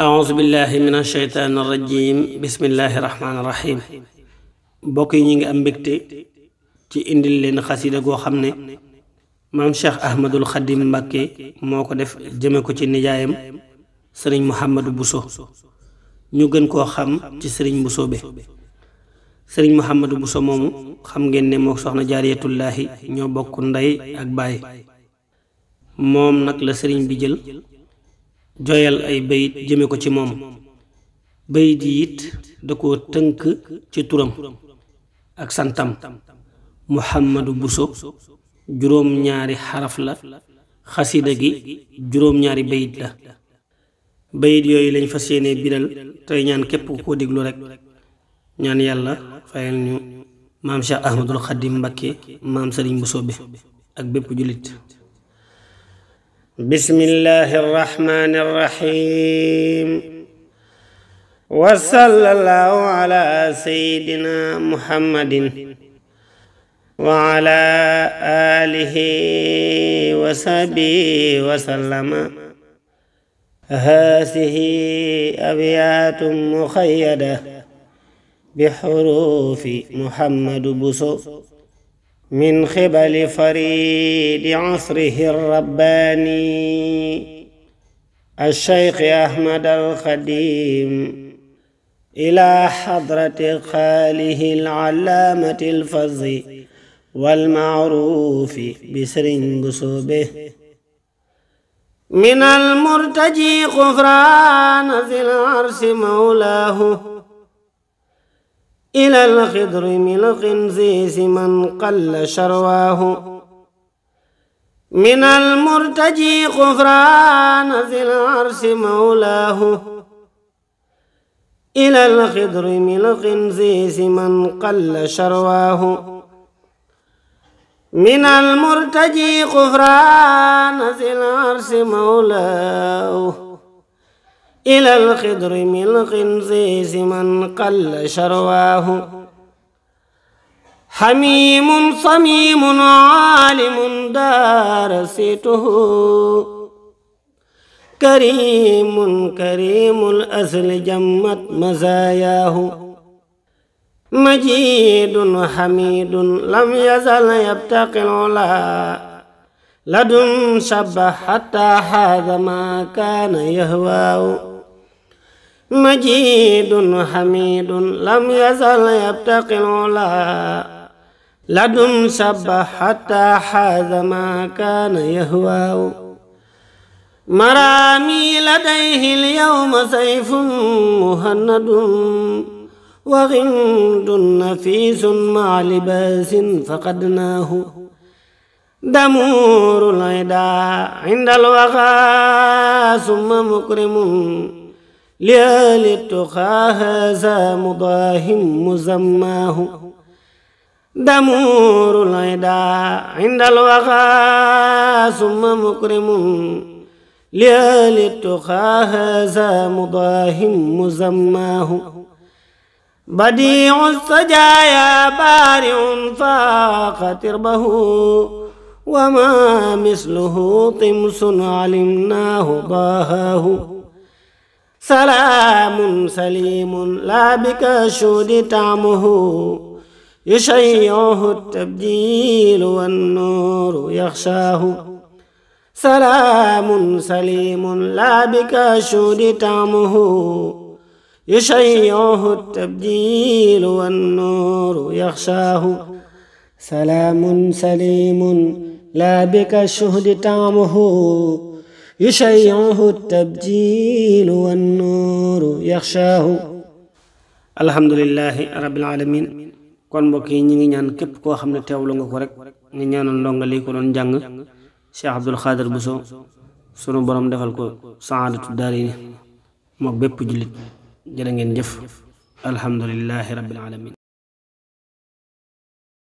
أعوذ بالله من الشيطان الرجيم بسم الله الرحمن الرحيم mbokk yi ñi ngi am mbégte ci indil leen xasida goo xam ne maam Cheikh Ahmadul Xadim Mbàkke moo ko def jëme ko ci nijaayam sëriñ Mouhamadou Bousso ñu gën koo xam ci sëriñ Bousso be sëriñ Mouhamadou Bousso moomu xam ngeen ne moo soxna jaariyatullaahi ñoo bokk ndey ak baay moom nag la sëriñ bi jël joyal ay bayit jëme ko ci moom bayit yi it da koo tënk ci turam ak santam Mouhamadou Bousso juróom-ñaari xaraf la xasida gi juróom-ñaari bayit la bayit yooyu lañ fas yéene biral tey ñaan képp ko déglu rek ñaan yàlla fayal ñu maam Cheikh Ahmadul Xadim Mbàkke maam sëriñ Bousso bi ak bépp jullit bismillahi rrahmani rrahim wa sallallahu ala sayyidina muhammadin wa ala alihi wa sahbihi wa sallama haasihi abyaatun muxayyada bi xuruufi Mouhamadou Bousso min xibali faridi asrihi rabbaani الشيخ أحمد الخديم إلى حضرة خاله العلامة الفظ والمعروف بسرين بوسو به من المرتجي غفران ذي العرش مولاه إلى الخضر من القنزيس من قل شرواه من المرتجي غفران ذي العرش مولاه إلى الخضر من القنزيس من قل شرواه من المرتجي غفران ذي العرش مولاه إلى الخضر من القنزيس من قل شرواه حميم صميم عالم دارسته كريم الأصل جمت مزاياه مجيد حميد لم يزل يبتقي العلا لدن شبه حتى هذا ما كان يهواه مجيد حميد لم يزل يبتقي العلا لدن سبح حتى حاز ما كان يهواه مرامي لديه اليوم سيف مهند وغند نفيس مع لباس فقدناه دمور العدا عند الوغى ثم مكرم لآل التقى هذا مضاه مزماه دمور العدا عند الوغى ثم مكرم لآل التقى هذا مضاه مزماه بديع السجايا بارع فاق تربه وما مثله طمس علمناه ضاهاه سلام سليم لا بكشود طعمه يشيعه التبديل والنور يخشاه سلام سليم لا بكشود طعمه يشيعه التبديل والنور يخشاه سلام سليم لا بكشود طعمه يشيعه التبجيل والنور يخشاه alhamdulillahi rabbil alamin kon mbokk yi ñi ngi ñaan képp koo xam ne teewlu nga ko rek nga ñaanal ndonga li ko doon jàng Cheikh Abdoul Khadir Bousso sunu borom defal ko saadatu daarayni mook bépp jullit jërë ngeen jëf alhamdulillahi rabbil alamin